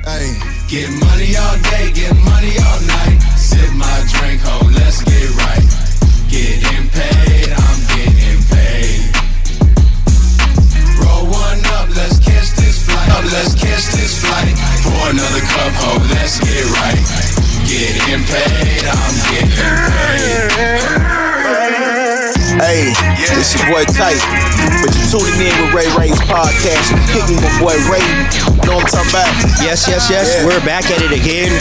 Hey. Get money all day, get money all night. Sip my drink, ho, let's get right. Getting paid, I'm getting paid. Roll one up, let's catch this flight. Let's catch this flight. Pour another cup, ho, let's get right. Getting paid, I'm getting paid. Hey, it's your boy Tight, but you tuning in with Ray Ray's podcast. Kicking my boy Ray. You know what I'm talking about? Yes. Yeah. We're back at it again.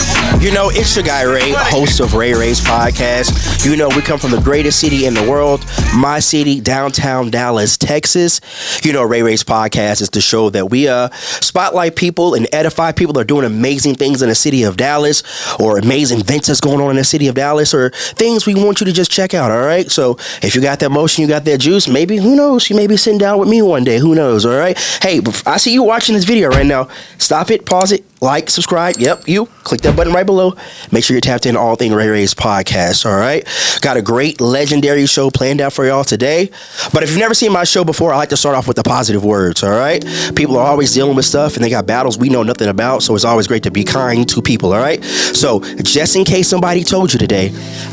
You know, it's your guy Ray, host of Ray Ray's podcast. You know, we come from the greatest city in the world, my city, downtown Dallas, Texas. You know, Ray Ray's podcast is the show that we spotlight people and edify people that are doing amazing things in the city of Dallas, or amazing events that's going on in the city of Dallas, or things we want you to just check out. All right. So if you got that motion, you got that juice, maybe, who knows, you may be sitting down with me one day, who knows, all right? Hey, I see you watching this video right now. Stop it, pause it, like, subscribe. Yep, you click that button right below. Make sure you're tapped in all thing Ray Ray's podcast, all right? Got a great legendary show planned out for y'all today. But if you've never seen my show before, I like to start off with the positive words, all right? People are always dealing with stuff and they got battles we know nothing about, so it's always great to be kind to people, all right? So just in case somebody told you today,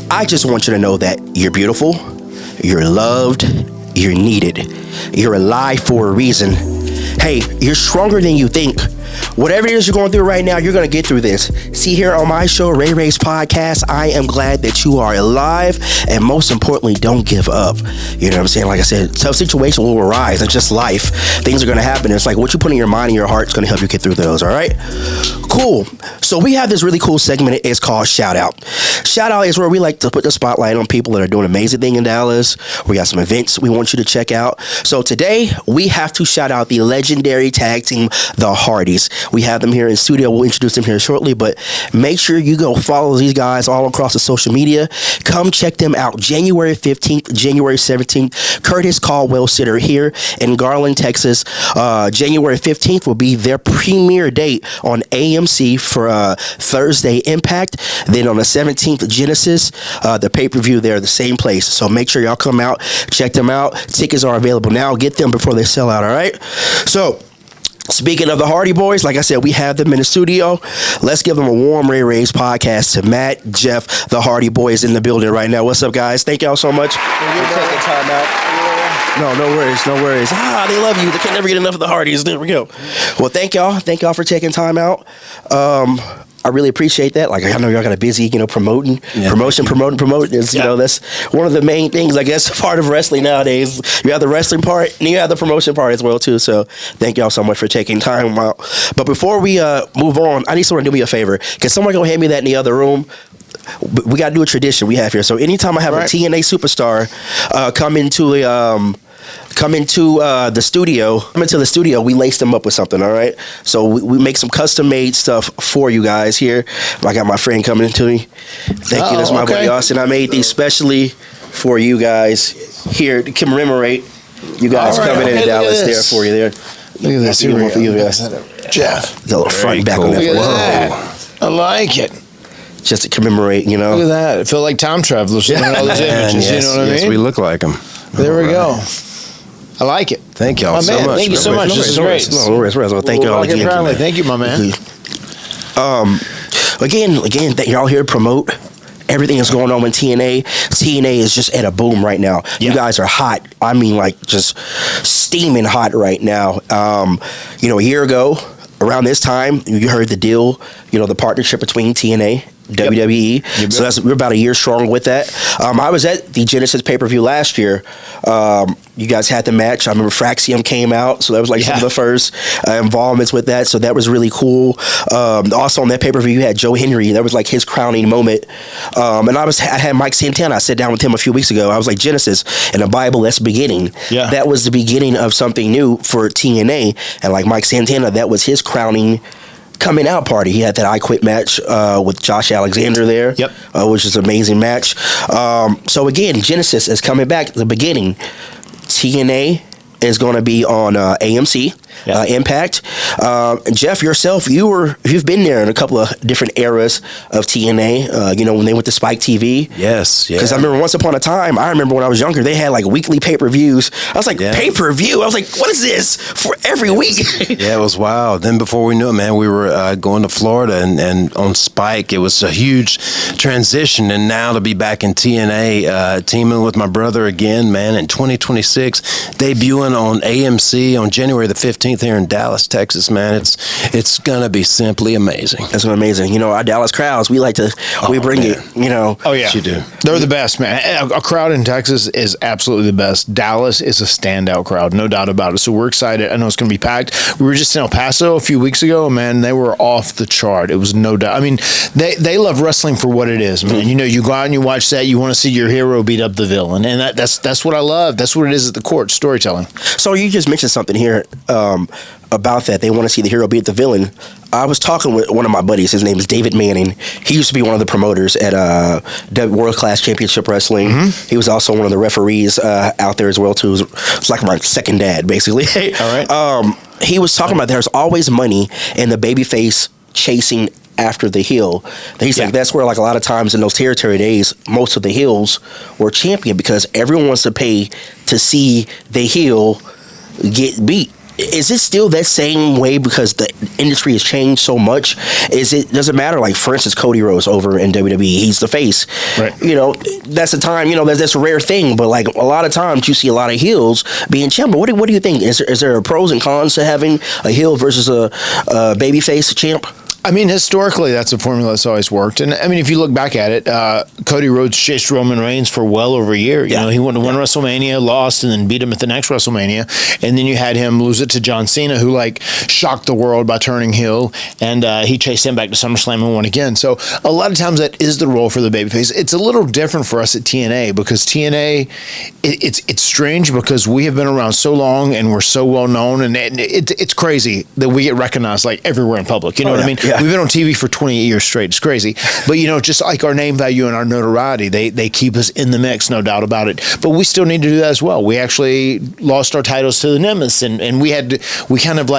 I just want you to know that you're beautiful, you're loved, you're needed, you're alive for a reason. Hey, you're stronger than you think. Whatever it is you're going through right now, you're going to get through this. See, here on my show, Ray Ray's podcast, I am glad that you are alive, and most importantly, don't give up. You know what I'm saying? Like I said, tough situations will arise. It's just life. Things are going to happen. It's like what you put in your mind and your heart is going to help you get through those, all right? Cool. So we have this really cool segment. It's called Shout Out. Shout Out is where we like to put the spotlight on people that are doing amazing things in Dallas. We got some events we want you to check out. So today, we have to shout out the legendary tag team, The Hardys. We have them here in studio. We'll introduce them here shortly, but make sure you go follow these guys all across the social media. Come check them out. January 15th, January 17th, Curtis Caldwell Center here in Garland, Texas. January 15th will be their premiere date on AMC for Thursday Impact. Then on the 17th, Genesis, the pay-per-view there, the same place. So make sure y'all come out, check them out. Tickets are available now. Get them before they sell out, all right? So, speaking of the Hardy Boys, like I said, we have them in the studio. Let's give them a warm Ray Ray's podcast to Matt, Jeff, the Hardy Boys in the building right now. What's up, guys? Thank y'all so much for taking time out. No worries. They love you. They can never get enough of the Hardys. There we go. Well, thank y'all for taking time out. I really appreciate that. Like, I know y'all got a busy, promoting. Is, that's one of the main things, I guess, part of wrestling nowadays. You have the wrestling part and you have the promotion part as well, too. So thank y'all so much for taking time out. But before we move on, I need someone to do me a favor. Can someone go hand me that in the other room? We got to do a tradition we have here. So anytime I have a TNA superstar come into the studio, we lace them up with something, all right? So we make some custom-made stuff for you guys here. I got my friend coming into me. Thank you. That's my buddy Austin. I made these specially for you guys here to commemorate you guys coming into Dallas there for you there. Look at this. Here one for you guys. Jeff. The little front and back on that. Whoa. I like it. Just to commemorate, Look at that. I feel like time travelers looking at all these images. Yes, you know what I mean? Yes, we look like them. There we go. I like it. Thank y'all so much. Thank you so much. This is great. No worries. Thank y'all again. Thank you, my man. Again, that y'all here to promote everything that's going on with TNA. TNA is just at a boom right now. Yeah. You guys are hot. I mean, like, just steaming hot right now. A year ago, around this time, you heard the deal, the partnership between TNA, WWE. Yep. So we're about a year strong with that. I was at the Genesis pay-per-view last year. You guys had the match. I remember Fraxium came out, so that was some of the first involvements with that. So that was really cool. Also on that pay-per-view, you had Joe Henry. That was like his crowning moment. And I had Mike Santana. I sat down with him a few weeks ago. I was like, Genesis in the Bible, that's beginning. Yeah. That was the beginning of something new for TNA. And like Mike Santana, that was his crowning coming out party. He had that I Quit match with Josh Alexander there, which is an amazing match. So again, Genesis is coming back. The beginning, TNA is going to be on AMC. Impact. Jeff, yourself, you've been there in a couple of different eras of TNA. When they went to Spike TV. Yes, yeah. Because I remember once upon a time, I remember when I was younger, they had like weekly pay-per-views. I was like, pay-per-view? I was like, what is this for every week? Yeah, it was wild. Then before we knew it, man, we were going to Florida and on Spike. It was a huge transition. And now to be back in TNA, teaming with my brother again, man, in 2026, debuting on AMC on January the 15th here in Dallas, Texas, man. It's going to be simply amazing. That's amazing. Our Dallas crowds, we like to, we bring it, Oh, yeah. You do. They're the best, man. A crowd in Texas is absolutely the best. Dallas is a standout crowd, no doubt about it. So we're excited. I know it's going to be packed. We were just in El Paso a few weeks ago, man. They were off the chart. It was no doubt. I mean, they love wrestling for what it is, man. You go out and you watch that. You want to see your hero beat up the villain, and that's what I love. That's what it is at the court, storytelling. So you just mentioned something here about that. They want to see the hero beat the villain. I was talking with one of my buddies. His name is David Manning. He used to be one of the promoters at World Class Championship Wrestling. Mm-hmm. He was also one of the referees out there as well too. It's like my second dad, basically. All right. He was talking about there's always money in the babyface chasing after the heel. He's like, that's where like a lot of times in those territory days, most of the heels were champion because everyone wants to pay to see the heel get beat. Is it still that same way because the industry has changed so much? Does it matter? Like, for instance, Cody Rhodes over in WWE, he's the face. Right. That's the time, that's a rare thing, but like a lot of times you see a lot of heels being champion. What do you think? Is there pros and cons to having a heel versus a babyface champ? I mean, historically, that's a formula that's always worked. And I mean, if you look back at it, Cody Rhodes chased Roman Reigns for well over a year. He went to one WrestleMania, lost, and then beat him at the next WrestleMania. And then you had him lose it to John Cena, who shocked the world by turning heel. And he chased him back to SummerSlam and won again. So a lot of times that is the role for the babyface. It's a little different for us at TNA because TNA, it's strange because we have been around so long and we're so well known, and it's crazy that we get recognized like everywhere in public. You know what I mean? Yeah. We've been on TV for 28 years straight. It's crazy. But, just like our name value and our notoriety, they keep us in the mix, no doubt about it. But we still need to do that as well. We actually lost our titles to the Nemesis, and we kind of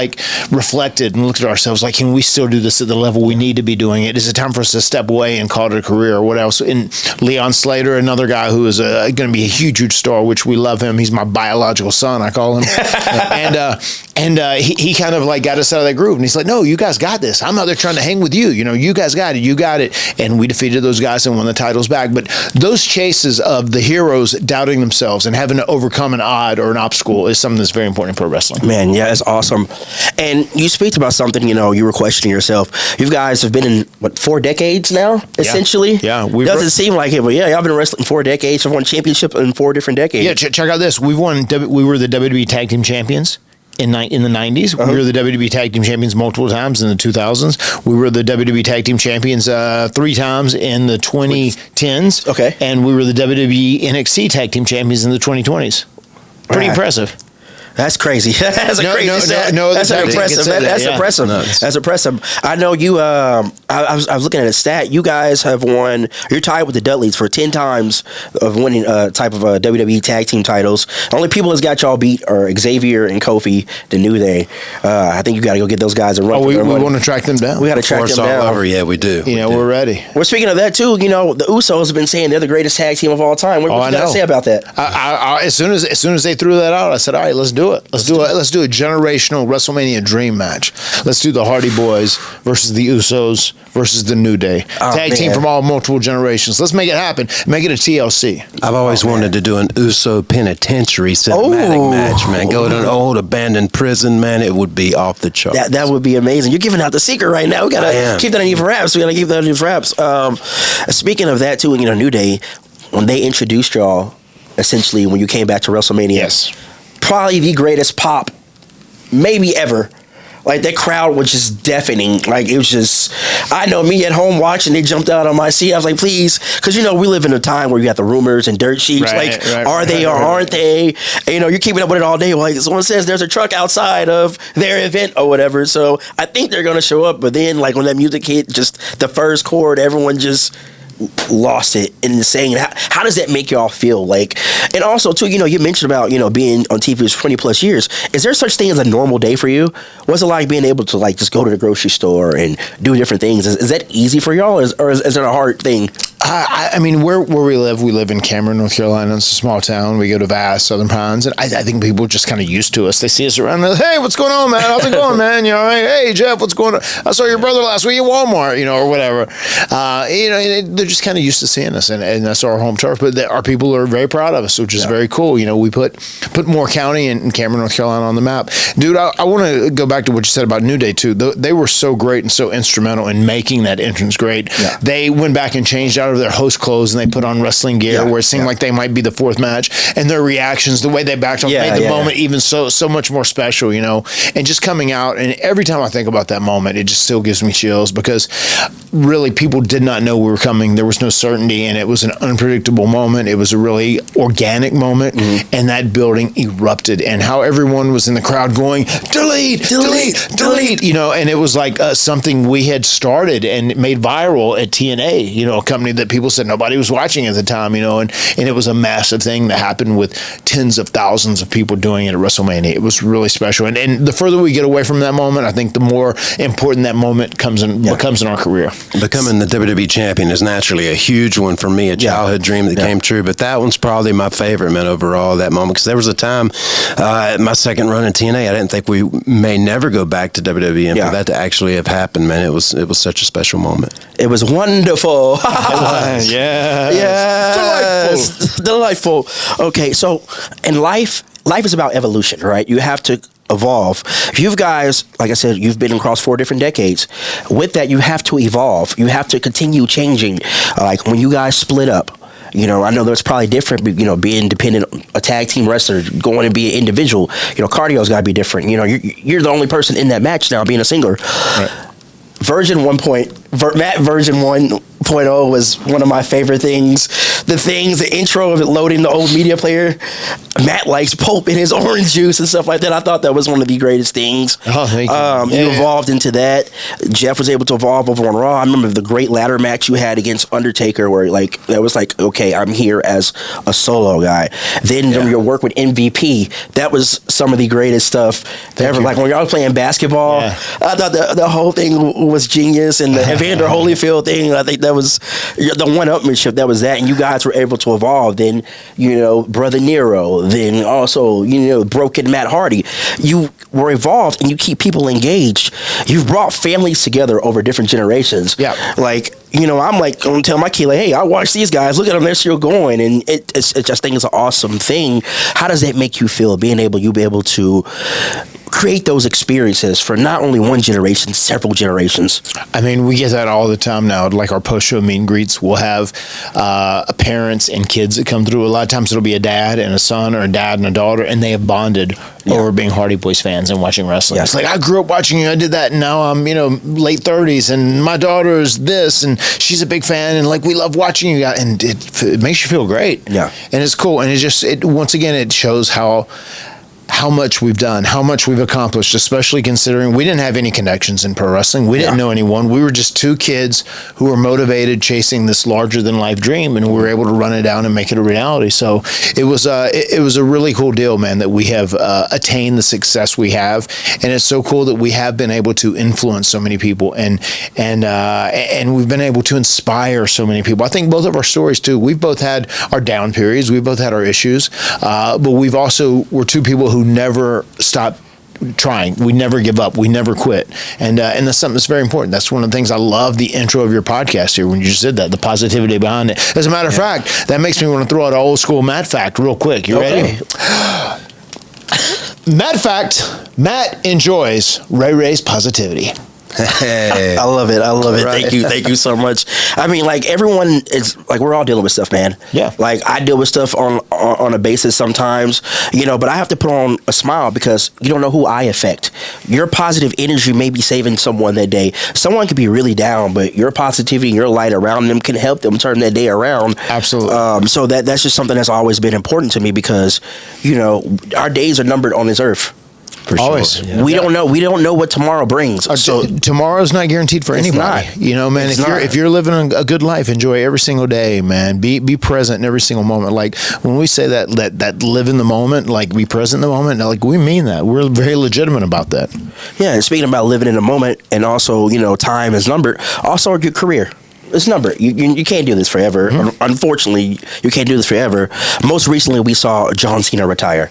reflected and looked at ourselves like, can we still do this at the level we need to be doing it? Is it time for us to step away and call it a career or what else? And Leon Slater, another guy who is going to be a huge, huge star, which we love him. He's my biological son, I call him. and he kind of got us out of that groove. And he's like, no, you guys got this. I'm out there trying to hang with you. You guys got it. And we defeated those guys and won the titles back. But those chases of the heroes doubting themselves and having to overcome an odd or an obstacle is something that's very important in pro wrestling. Man, yeah, it's awesome. And you speak about something, you were questioning yourself. You guys have been in, 4 decades now, essentially? Yeah. Doesn't seem like it, but yeah, y'all been wrestling 4 decades. You've won championships in 4 different decades. Yeah, check out this. We were the WWE Tag Team Champions. In the 90s, we were the WWE Tag Team Champions multiple times in the 2000s. We were the WWE Tag Team Champions 3 times in the 2010s. Okay. And we were the WWE NXT Tag Team Champions in the 2020s. Pretty impressive. That's crazy. That's crazy stat. That's impressive. That's impressive. That's impressive. I know you. I was looking at a stat. You guys have won. You're tied with the Dudleys for 10 times of winning type of WWE tag team titles. The only people that's got y'all beat are Xavier and Kofi, the New Day. I think you got to go get those guys and run. We want to track them down. We got to track them down. Over. Yeah, we do. We're ready. Well, speaking of that too, the Usos have been saying they're the greatest tag team of all time. What you got to say about that? As soon as they threw that out, I said, all right, let's do it. Let's do a generational WrestleMania dream match. Let's do the Hardy Boys versus the Usos versus the New Day. Tag team from all multiple generations. Let's make it happen. Make it a TLC. I've always wanted to do an Uso penitentiary cinematic match, man. Go to an old abandoned prison, man. It would be off the charts. That would be amazing. You're giving out the secret right now. We got to keep that under wraps. Speaking of that too, New Day, when they introduced y'all, essentially when you came back to WrestleMania. Yes. Probably the greatest pop maybe ever. That crowd was just deafening. It was just, I know me at home watching, they jumped out on my seat. I was like, please, because we live in a time where you got the rumors and dirt sheets. Are they or aren't they? And, you're keeping up with it all day. Someone says there's a truck outside of their event or whatever. So I think they're going to show up. But then, when that music hit, just the first chord, everyone just lost it in saying how does that make y'all feel? Like, and also too, you mentioned about being on TV for 20 plus years. Is there such thing as a normal day for you? What's it like being able to like just go to the grocery store and do different things? Is that easy for y'all, or is it a hard thing? I mean, where we live in Cameron, North Carolina. It's a small town. We go to Vass, Southern Pines, and I think people are just kind of used to us. They see us around. They're like, hey, what's going on, man? How's it going, man? Hey, Jeff, what's going on? I saw your brother last week at Walmart, or whatever. They're just kind of used to seeing us, and that's our home turf. But our people are very proud of us, which is very cool. We put Moore County and Cameron, North Carolina on the map. Dude, I want to go back to what you said about New Day, too. They were so great and so instrumental in making that entrance great. Yeah. They went back and changed out of their host clothes and they put on wrestling gear where it seemed like they might be the fourth match, and their reactions, the way they backed off, made the moment even so much more special, and just coming out. And every time I think about that moment, it just still gives me chills, because really people did not know we were coming. There was no certainty, and it was an unpredictable moment. It was a really organic moment, and that building erupted, and how everyone was in the crowd going, delete, and it was like something we had started and made viral at TNA, a company that people said nobody was watching at the time, and it was a massive thing that happened with tens of thousands of people doing it at WrestleMania. It was really special. And the further we get away from that moment, I think the more important that moment becomes in our career. Becoming the WWE champion is naturally a huge one for me, a childhood dream that came true. But that one's probably my favorite, man, overall, that moment. Because there was a time, my second run in TNA, I didn't think we may never go back to WWE. And for that to actually have happened, man, it was such a special moment. It was wonderful. Delightful. Okay, so in life is about evolution, right? You have to evolve. You guys, like I said, you've been across 4 different decades. With that, you have to evolve. You have to continue changing. Like when you guys split up, I know that's probably different, being independent, a tag team wrestler, going and be an individual, cardio's got to be different. You're the only person in that match now being a singler. Right. Matt version 1.0 was one of my favorite things. The intro of it loading the old media player. Matt likes pulp in his orange juice and stuff like that. I thought that was one of the greatest things. Oh, thank you. You evolved into that. Jeff was able to evolve over on Raw. I remember the great ladder match you had against Undertaker, where that was like, okay, I'm here as a solo guy. Then your work with MVP, that was some of the greatest stuff ever. Like when y'all were playing basketball, I thought the whole thing was genius, and the Evander Holyfield thing, I think that was the one-upmanship. That was that, and you guys were able to evolve. Then Brother Nero, then also Broken Matt Hardy. You were evolved, and you keep people engaged. You've brought families together over different generations. Yeah, like I'm like gonna tell my kid, like, hey, I watch these guys. Look at them; they're still going, and it's just think it's an awesome thing. How does that make you feel? Being able to create those experiences for not only one generation, several generations. I mean, we get that all the time now. Like our post-show meet and greets, we'll have parents and kids that come through. A lot of times it'll be a dad and a son, or a dad and a daughter, and they have bonded over being Hardy Boys fans and watching wrestling. It's like, I grew up watching you, I did that, and now I'm, late 30s, and my daughter is this, and she's a big fan, and like, we love watching you guys, and it makes you feel great. Yeah. And it's cool, and once again, it shows how much we've done, how much we've accomplished, especially considering we didn't have any connections in pro wrestling. We didn't know anyone. We were just 2 kids who were motivated, chasing this larger than life dream, and we were able to run it down and make it a reality. So it was a really cool deal, man, that we have attained the success we have, and it's so cool that we have been able to influence so many people, and we've been able to inspire so many people. I think both of our stories too. We've both had our down periods. We've both had our issues, but we're 2 people who never stop trying. We never give up. We never quit. And that's something that's very important. That's one of the things I love the intro of your podcast here when you just did that, the positivity behind it. As a matter of fact, that makes me want to throw out an old school Matt fact real quick. You ready? Matt fact, Matt enjoys Ray Ray's positivity. I love it. Right. Thank you so much. I mean, like, everyone is like, we're all dealing with stuff, man. Yeah. Like, I deal with stuff on a basis sometimes, but I have to put on a smile because you don't know who I affect. Your positive energy may be saving someone that day. Someone could be really down, but your positivity and your light around them can help them turn that day around. Absolutely. So that's just something that's always been important to me because, our days are numbered on this earth. For Always. sure. Yeah. We don't know what tomorrow brings. So Tomorrow's not guaranteed for It's anybody. not. You know, man, It's if you're living a good life, enjoy every single day, man. Be present in every single moment. Like when we say that live in the moment, like be present in the moment, like we mean that. We're very legitimate about that. yeah, and speaking about living in the moment, and also time is numbered. Also, your career. It's numbered. You can't do this forever. Unfortunately, you can't do this forever. Most recently, we saw John Cena retire,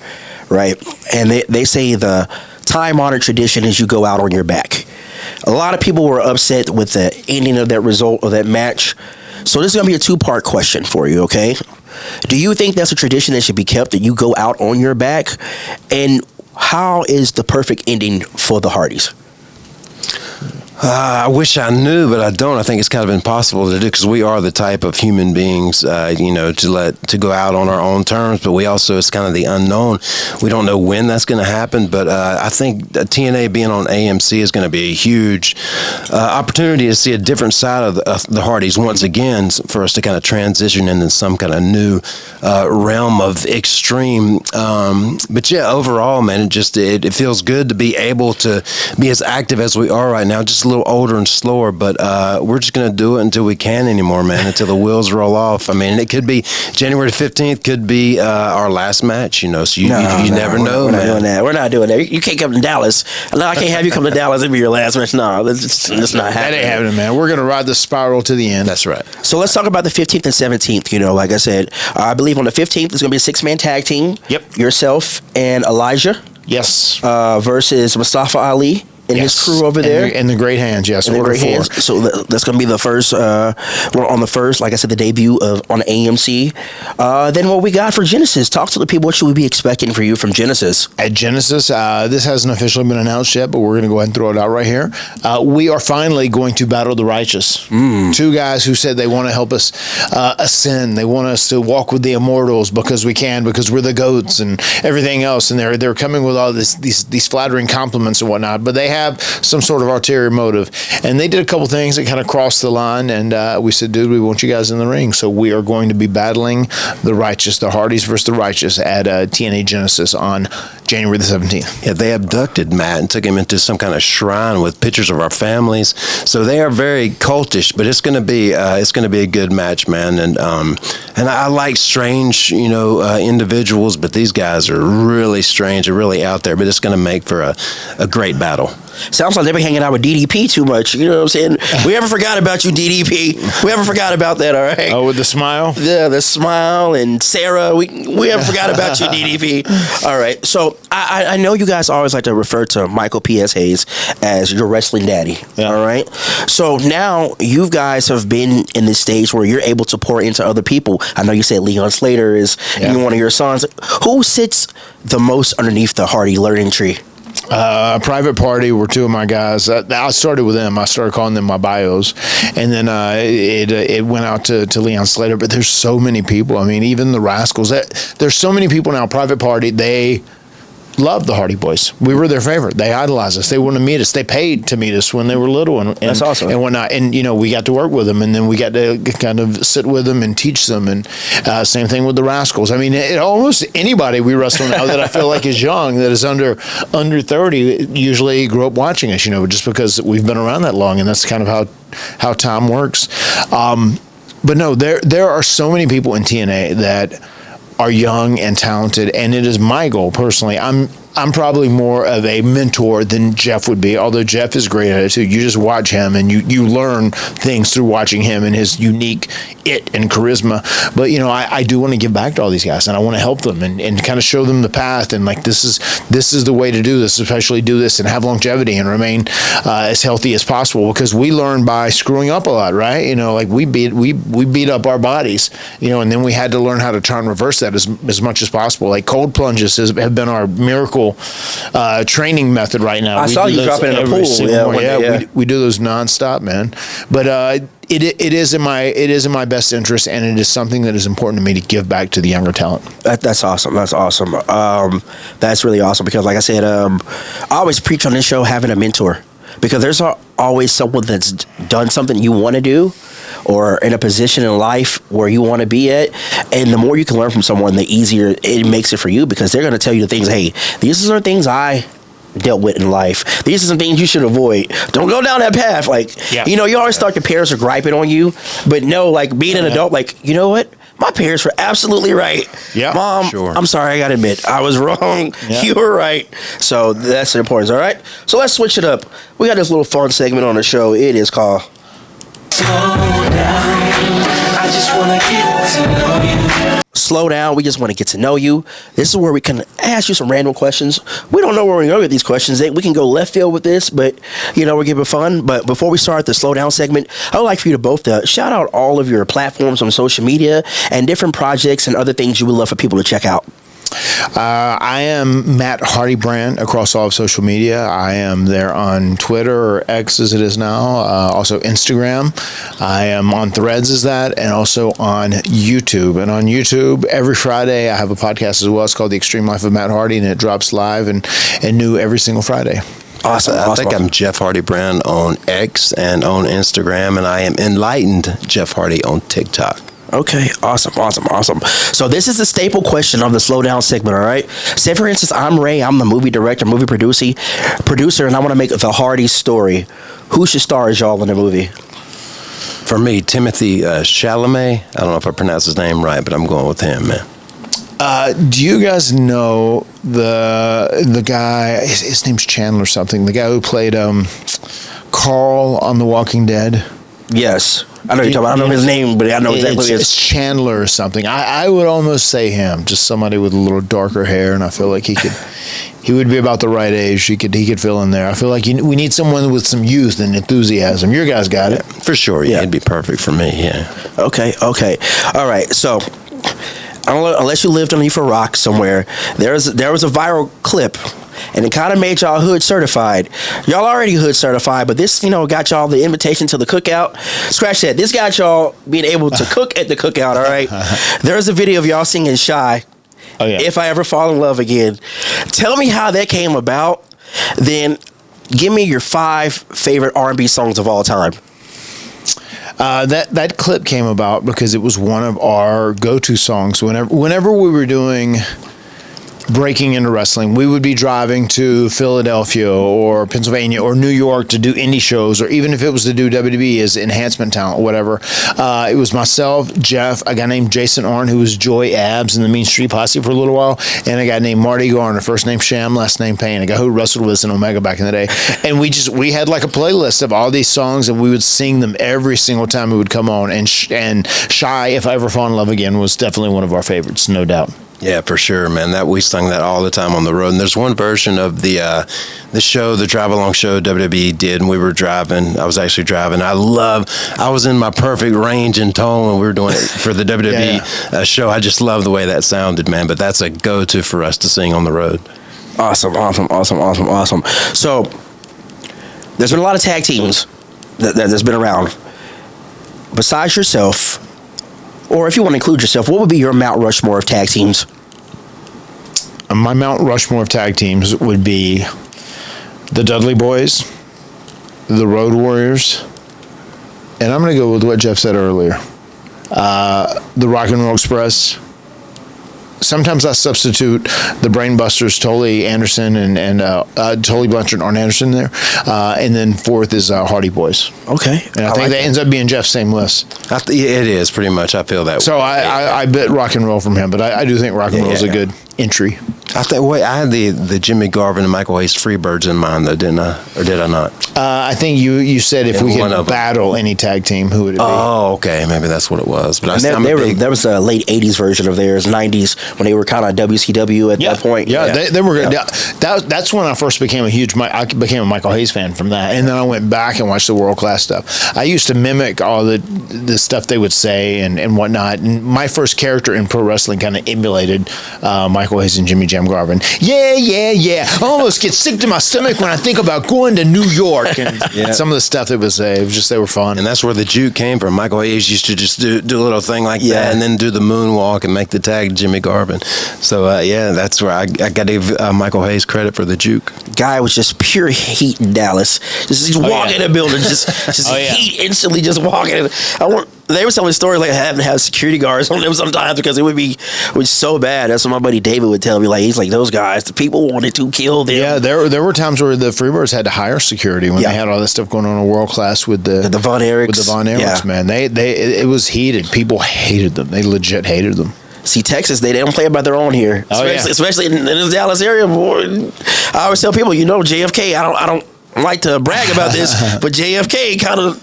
right? And they say the time-honored tradition is you go out on your back. A lot of people were upset with the ending of that result of that match. So this is going to be a two-part question for you, okay? Do you think that's a tradition that should be kept, that you go out on your back? And how is the perfect ending for the Hardys? I wish I knew, but I don't. I think it's kind of impossible to do because we are the type of human beings, to go out on our own terms. But we also, it's kind of the unknown. We don't know when that's going to happen. But I think TNA being on AMC is going to be a huge opportunity to see a different side of the Hardys once again, for us to kind of transition into some kind of new realm of extreme. But yeah, overall, man, it feels good to be able to be as active as we are right now. Just a little older and slower, but we're just going to do it until we can't anymore, man, until the wheels roll off. I mean, it could be January 15th, could be our last match, so you never know, we're man. not doing that. We're not doing that. You can't come to Dallas. No, I can't have you come to Dallas and be your last match. No, that's not That happening. ain't happening, man. We're gonna ride the spiral to the end. That's right. So let's talk about the 15th and 17th. Like I said, I believe on the 15th, there's going to be a 6-man tag team. Yep. Yourself and Elijah Yes. versus Mustafa Ali and his crew over there. And the great hands, yes. And the Order great 4. hands. So that's going to be the first, on the first, like I said, the debut on AMC. Then what we got for Genesis? Talk to the people. What should we be expecting for you from Genesis? At Genesis, this hasn't officially been announced yet, but we're going to go ahead and throw it out right here. We are finally going to battle the righteous. 2 guys who said they want to help us ascend. They want us to walk with the immortals because we can, because we're the goats and everything else. And they're coming with all these flattering compliments and whatnot, but they have some sort of ulterior motive. And they did a couple things that kind of crossed the line, and we said, dude, we want you guys in the ring. So we are going to be battling the righteous, the Hardys versus the righteous at TNA Genesis on January the 17th. Yeah, they abducted Matt and took him into some kind of shrine with pictures of our families. So they are very cultish, but it's going to be a good match, man. And I like strange, individuals, but these guys are really strange and really out there. But it's going to make for a great battle. Sounds like they've been hanging out with DDP too much. You know what I'm saying? We ever forgot about you, DDP. We ever forgot about that, all right? Oh, with the smile? Yeah, the smile and Sarah. We ever forgot about you, DDP. All right. So I know you guys always like to refer to Michael P.S. Hayes as your wrestling daddy. Yeah. All right. So now you guys have been in this stage where you're able to pour into other people. I know you said Leon Slater is one of your sons. Who sits the most underneath the Hardy learning tree? Private Party were 2 of my guys. I started with them. I started calling them my bios, and then it went out to Leon Slater. But there's so many people. I mean, even the Rascals. There's so many people now. Private Party. They loved the Hardy Boys. We were their favorite. They idolized us. They wanted to meet us. They paid to meet us when they were little and That's awesome. and whatnot. And we got to work with them, and then we got to kind of sit with them and teach them. And same thing with the Rascals. I mean, almost anybody we wrestle now that I feel like is young, that is under 30, usually grew up watching us. Just because we've been around that long, and that's kind of how time works. But no, there are so many people in TNA that are young and talented, and it is my goal personally. I'm probably more of a mentor than Jeff would be, although Jeff is great at it too. You just watch him and you learn things through watching him and his unique it and charisma. But I do want to give back to all these guys, and I want to help them and kind of show them the path, and like this is the way to do this, especially do this and have longevity and remain as healthy as possible, because we learn by screwing up a lot, right? Like we beat up our bodies, and then we had to learn how to try and reverse that as much as possible. Like cold plunges have been our miracle training method right now. I saw you dropping in a pool. We do those nonstop, man. But it is in my best interest, and it is something that is important to me to give back to the younger talent. That's awesome. That's awesome. That's really awesome, because like I said, I always preach on this show having a mentor, because there's always someone that's done something you want to do, or in a position in life where you want to be at. And the more you can learn from someone, the easier it makes it for you, because they're going to tell you the things, hey, these are things I dealt with in life. These are some things you should avoid. Don't go down that path. Like, you know, you always thought your parents are griping on you, but no, like being an adult, like, you know what? My parents were absolutely right. Yeah, Mom, I'm sorry, I gotta admit, I was wrong. Yeah. You were right. So that's the importance, all right? So let's switch it up. We got this little fun segment on the show. It is called Slow Down. I just wanna get to know you. Slow down. We just want to get to know you. This is where we can ask you some random questions. We don't know where we're going to go with these questions. We can go left field with this, but, you know, we're giving fun. But before we start the slow down segment, I would like for you to both shout out all of your platforms on social media and different projects and other things you would love for people to check out. I am Matt Hardy Brand across all of social media. I am there on Twitter, or X as it is now, also Instagram. I am on Threads as that, and also on YouTube. And on YouTube, every Friday, I have a podcast as well. It's called The Extreme Life of Matt Hardy, and it drops live and new every single Friday. Awesome. I think I'm Jeff Hardy Brand on X and on Instagram, and I am Enlightened Jeff Hardy on TikTok. Okay, awesome. So this is the staple question of the slow down segment, all right? Say, for instance, I'm Ray. I'm the movie director, movie producer, and I want to make the Hardy story. Who should star as y'all in the movie? For me, Timothy Chalamet. I don't know if I pronounced his name right, but I'm going with him, man. Do you guys know the guy, his name's Chandler something, the guy who played Carl on The Walking Dead? Yes. I know you're talking about. I don't know his name, but I know exactly what it is. It's Chandler or something. I would almost say him, just somebody with a little darker hair, and I feel like he would be about the right age. He could fill in there. I feel like we need someone with some youth and enthusiasm. Your guys got it. For sure, yeah. It'd be perfect for me, yeah. Okay. All right, so unless you lived underneath a rock somewhere, there was a viral clip, and it kind of made y'all hood certified. Y'all already hood certified, but this, got y'all the invitation to the cookout. Scratch that. This got y'all being able to cook at the cookout, all right? There's a video of y'all singing Shy. Oh, yeah. If I Ever Fall in Love Again. Tell me how that came about. Then give me your 5 favorite R&B songs of all time. That clip came about because it was one of our go-to songs. Whenever we were doing breaking into wrestling, we would be driving to Philadelphia or Pennsylvania or New York to do indie shows, or even if it was to do WWE as enhancement talent, whatever. It was myself, Jeff, a guy named Jason Arn, who was Joy Abs in the Mean Street Posse for a little while, and a guy named Marty Garner, first name Sham, last name Payne, a guy who wrestled with us in Omega back in the day. And we had like a playlist of all these songs, and we would sing them every single time we would come on. And Shy, If I Ever Fall in Love Again, was definitely one of our favorites, no doubt. Yeah, for sure, man. That we sung that all the time on the road. And there's one version of the show, the drive along show WWE did, and we were driving. I was actually driving. I was in my perfect range and tone when we were doing it for the WWE show. I just love the way that sounded, man. But that's a go-to for us to sing on the road. Awesome. So there's been a lot of tag teams that's been around. Besides yourself, or if you want to include yourself, what would be your Mount Rushmore of tag teams? My Mount Rushmore of tag teams would be the Dudley Boys, the Road Warriors, and I'm going to go with what Jeff said earlier, the Rock and Roll Express. Sometimes I substitute the Brainbusters, Tully Anderson and Tully Blanchard, Arn Anderson there, and then fourth is Hardy Boys. Okay, and I think that ends up being Jeff's same list. It is pretty much. I feel that. So I bet Rock and Roll from him, but I do think Rock and Roll is a good entry. I had the Jimmy Garvin and Michael Hayes Freebirds in mind, though, didn't I? Or did I not? I think you said if we could battle any tag team, who would it be? Oh, okay, maybe that's what it was. But there was a late '80s version of theirs, '90s when they were kind of WCW at that point. Yeah, they were good. Yeah. That's when I first became I became a Michael Hayes fan from that, and then I went back and watched the World Class stuff. I used to mimic all the stuff they would say and whatnot. And my first character in pro wrestling kind of emulated Michael Hayes and Jimmy Jam Garvin. Yeah. I almost get sick to my stomach when I think about going to New York and some of the stuff that was it was just they were fun. And that's where the juke came from. Michael Hayes used to just do a little thing like that, and then do the moonwalk and make the tag Jimmy Garvin. So that's where I got to give Michael Hayes credit for the juke. Guy was just pure heat in Dallas. Just walking in the building, just heat instantly, just walking. they were telling stories like having to have security guards on them sometimes because it was so bad. That's what my buddy David would tell me. Like he's like those guys, the people wanted to kill them. Yeah, there were times where the Freebirds had to hire security when they had all this stuff going on in world class with the Von Erichs. With the Von Erichs, man. It was heated. People hated them. They legit hated them. See, Texas, they don't play by their own here, especially in the Dallas area. Boy. I always tell people, JFK. I don't like to brag about this, but JFK kind of.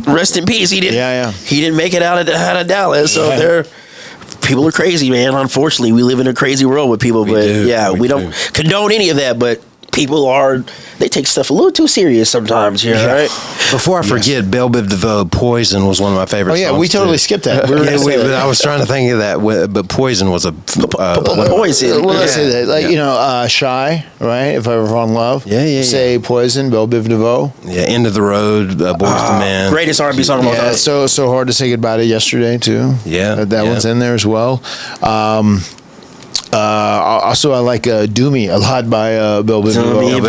Rest in peace. He didn't. He didn't make it out of Dallas. So people are crazy, man. Unfortunately, we live in a crazy world with people. But we don't condone any of that. But people they take stuff a little too serious sometimes here, right? Before I forget, Belle Biv DeVoe, Poison was one of my favorite songs. Oh, yeah, we totally skipped that. I was trying to think of that, but Poison was a... Poison. Let's say that. Shy, right? If I Ever Fall in Love. Yeah. Say Poison, Belle Biv DeVoe. Yeah, End of the Road, Boys to Men. Greatest R&B song of all time. Yeah, so hard to say goodbye to Yesterday, too. Yeah. That one's in there as well. Also, I like "Do Me" a lot by Belle Biv DeVoe.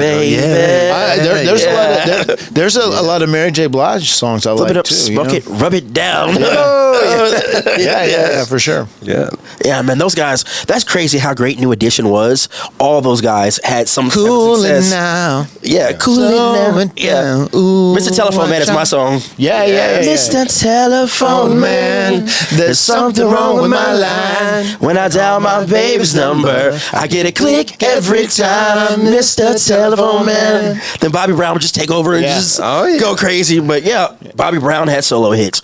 There's a lot of Mary J. Blige songs I like too. Smoke it, rub it down. Yeah, for sure. Yeah, man, those guys. That's crazy how great New Edition was. All those guys had some Coolin' Now. Yeah, Coolin' Now. Yeah, Mr. Telephone Man is my song. Yeah. Mr. Telephone Man, there's something wrong with my line. When I dial my baby's number, I get a click every time. Mr. Telephone Man. Then Bobby Brown would just take over and just go crazy. But Bobby Brown had solo hits.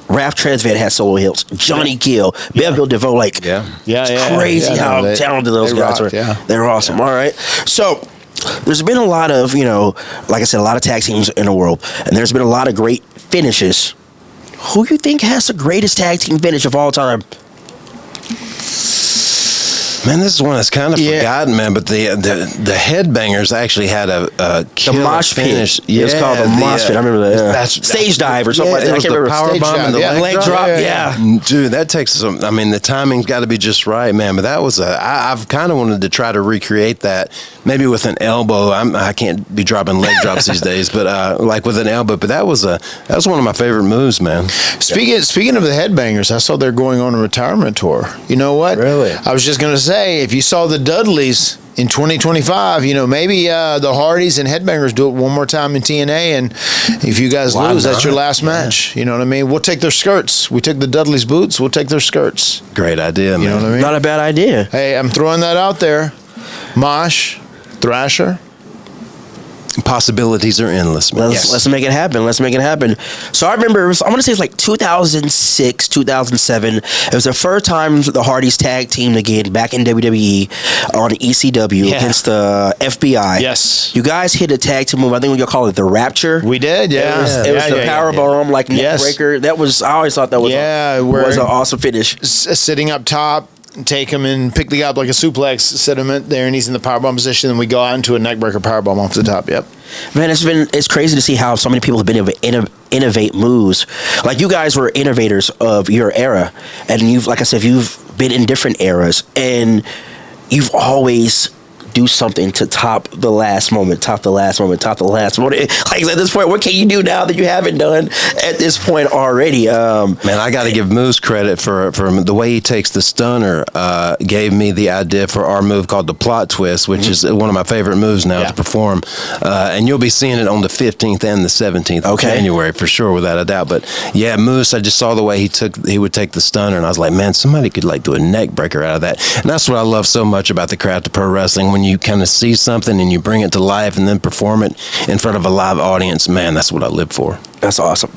Ralph Tresvant had solo hits. Johnny Gill, Belle Biv DeVoe, crazy how talented those guys were. They're awesome. All right, so there's been a lot of like I said, a lot of tag teams in the world, and there's been a lot of great finishes. Who you think has the greatest tag team finish of all time? Man, this is one that's kind of forgotten, man. But the Headbangers actually had a killer mosh finish. Pit. It was called the mosh pit. I remember that. That's stage dive or something like that. It was the power bomb and the leg drop. Yeah, dude, that takes some. I mean, the timing's got to be just right, man. But that was I've kind of wanted to try to recreate that, maybe with an elbow. I can't be dropping leg drops these days, but like with an elbow. But that was one of my favorite moves, man. Speaking of the Headbangers, I saw they're going on a retirement tour. You know what? Really? I was just gonna say, if you saw the Dudleys in 2025, maybe the Hardys and Headbangers do it one more time in TNA, and if you guys lose, that's your last match. You know what I mean? We'll take their skirts. We took the Dudleys' boots. We'll take their skirts. Great idea, man. You know what I mean? Not a bad idea. Hey, I'm throwing that out there. Mosh, Thrasher. Possibilities are endless, man. Let's make it happen. Let's make it happen. So I remember, I want to say it's like 2006, 2007. It was the first time the Hardys tag teamed again back in WWE on ECW against the FBI. Yes. You guys hit a tag team move. I think we'll call it the Rapture. We did, yeah. It was the powerbomb, like neck breaker. That was, I always thought that was was an awesome finish. Sitting up top. Take him and pick the guy up like a suplex, set him in there, and he's in the powerbomb position, and we go out into a neckbreaker powerbomb off the top. Yep. Man, it's crazy to see how so many people have been able to innovate moves. Like you guys were innovators of your era, and you've been in different eras, and you've always do something to top the last moment. Like at this point, what can you do now that you haven't done at this point already? Man, I got to give Moose credit for the way he takes the stunner. Gave me the idea for our move called the plot twist, which is one of my favorite moves now to perform. And you'll be seeing it on the 15th and the 17th of January for sure, without a doubt. But yeah, Moose, I just saw the way he would take the stunner, and I was like, man, somebody could do a neck breaker out of that. And that's what I love so much about the craft of pro wrestling. When you kind of see something and you bring it to life and then perform it in front of a live audience, man, that's what I live for. That's awesome.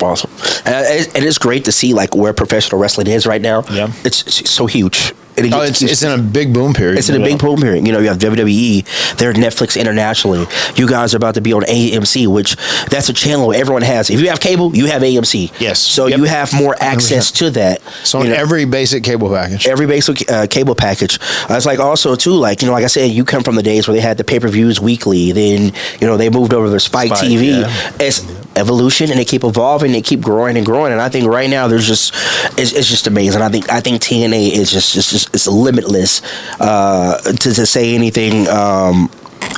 And it's great to see where professional wrestling is right now. Yeah, it's so huge. It's in a big boom period. It's in a big boom period. You have WWE, they're Netflix internationally. You guys are about to be on AMC, which that's a channel everyone has. If you have cable, you have AMC. Yes. So you have more access to that. So on every basic cable package. Every basic cable package. It's also too, like I said, you come from the days where they had the pay-per-views weekly. Then, they moved over to Spike TV. Yeah. It's evolution, and they keep evolving, they keep growing and growing. And I think right now it's just amazing. I think TNA is just it's limitless to say anything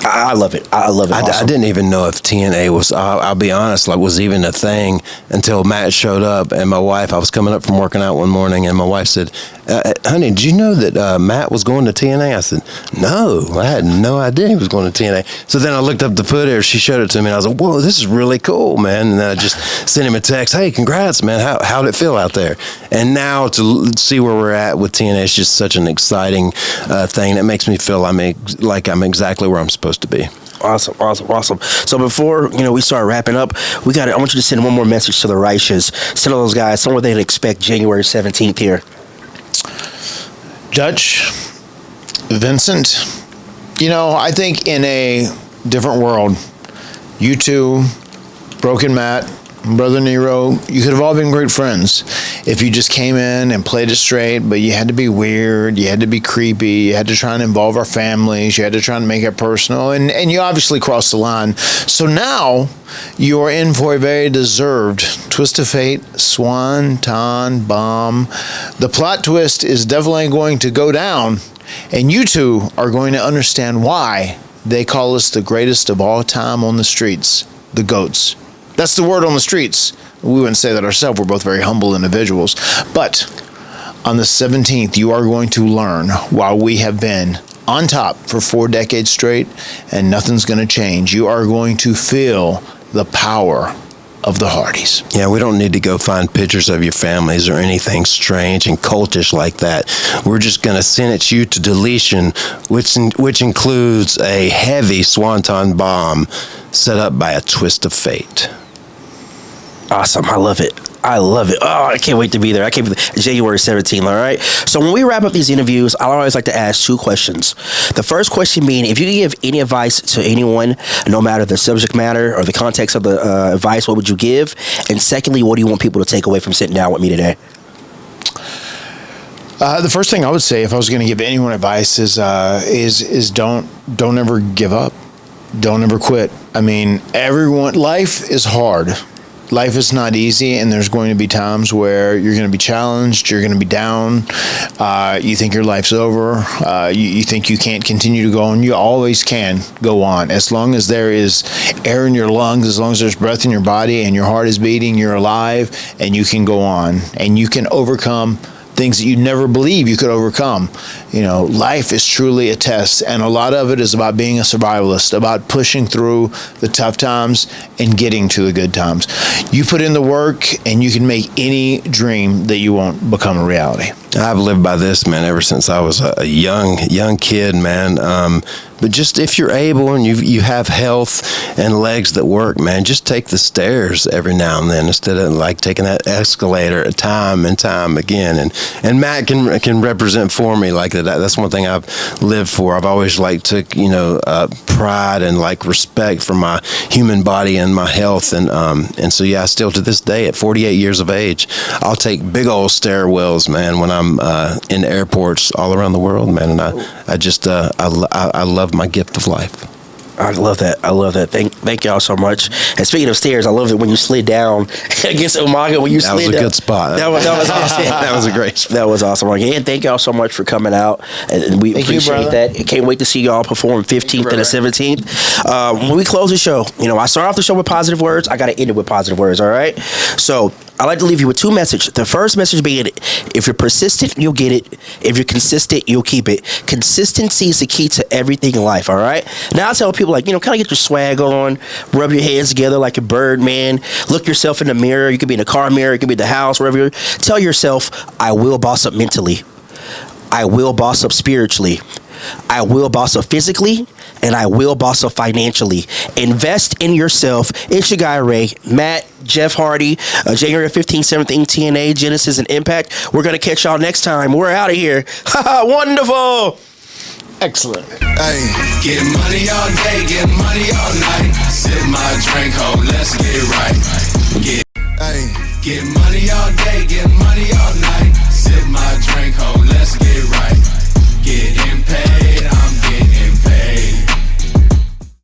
I love it. I love it. I didn't even know if TNA was, I'll be honest, like was even a thing until Matt showed up. And my wife, I was coming up from working out one morning, and my wife said, honey, did you know that Matt was going to TNA? I said, no, I had no idea he was going to TNA. So then I looked up the footage, she showed it to me, and I was like, whoa, this is really cool, man. And then I just sent him a text, hey, congrats, man. How'd it feel out there? And now to see where we're at with TNA is just such an exciting thing that makes me feel like I'm exactly where I'm supposed to be. Awesome. So before we start wrapping up, I want you to send one more message to the Reiches. Send those guys somewhere they'd expect January 17th here. Dutch, Vincent, I think in a different world, you two, Broken Matt, Brother Nero, you could have all been great friends if you just came in and played it straight, but you had to be weird, you had to be creepy, you had to try and involve our families, you had to try and make it personal, and you obviously crossed the line. So now you are in for a very deserved twist of fate, swanton bomb. The plot twist is definitely going to go down, and you two are going to understand why they call us the greatest of all time on the streets, the GOATs. That's the word on the streets. We wouldn't say that ourselves. We're both very humble individuals. But on the 17th, you are going to learn why we have been on top for 4 decades straight, and nothing's going to change. You are going to feel the power of the Hardys. Yeah, we don't need to go find pictures of your families or anything strange and cultish like that. We're just going to sentence you to deletion, which includes a heavy swanton bomb set up by a twist of fate. Awesome. I love it. Oh, I can't wait to be there. I can't be there. January 17th, all right? So when we wrap up these interviews, I always like to ask 2 questions. The first question being, if you could give any advice to anyone, no matter the subject matter or the context of the advice, what would you give? And secondly, what do you want people to take away from sitting down with me today? The first thing I would say, if I was going to give anyone advice, is don't ever give up. Don't ever quit. I mean, life is hard. Life is not easy, and there's going to be times where you're going to be challenged, you're going to be down, you think your life's over, you think you can't continue to go on. You always can go on. As long as there is air in your lungs, as long as there's breath in your body and your heart is beating, you're alive, and you can go on, and you can overcome things that you never believe you could overcome. Life is truly a test, and a lot of it is about being a survivalist, about pushing through the tough times and getting to the good times. You put in the work, and you can make any dream that you want become a reality. I've lived by this, man, ever since I was a young kid, man. But just if you're able and you have health and legs that work, man, just take the stairs every now and then instead of like taking that escalator time and time again. And Matt can represent for me like that. That's one thing I've lived for. I've always like took pride and like respect for my human body and my health, and so yeah, I still to this day at 48 years of age, I'll take big old stairwells, man, when I'm in airports all around the world, man, and I love my gift of life. I love that. Thank y'all so much. And speaking of stairs, I love it when you slid down against Umaga. When you slid down. That was a good spot. That was awesome. That was a great spot. That was awesome. Again, thank y'all so much for coming out, and we appreciate that. Can't wait to see y'all perform 15th and the 17th. When we close the show, I start off the show with positive words. I got to end it with positive words. All right. So I like to leave you with 2 messages. The first message being, if you're persistent, you'll get it. If you're consistent, you'll keep it. Consistency is the key to everything in life, all right? Now I tell people, kind of get your swag on, rub your hands together like a bird, man. Look yourself in the mirror. You could be in a car mirror. You could be in the house, wherever you're. Tell yourself, I will boss up mentally. I will boss up spiritually. I will boss up physically, and I will boss up financially. Invest in yourself. It's your guy, Ray, Matt, Jeff Hardy, January 15th, 17th, TNA, Genesis, and Impact. We're going to catch y'all next time. We're out of here. Wonderful. Excellent. Hey, get money all day, get money all night. Sip my drink, let's get right. Get money all day, get money all night.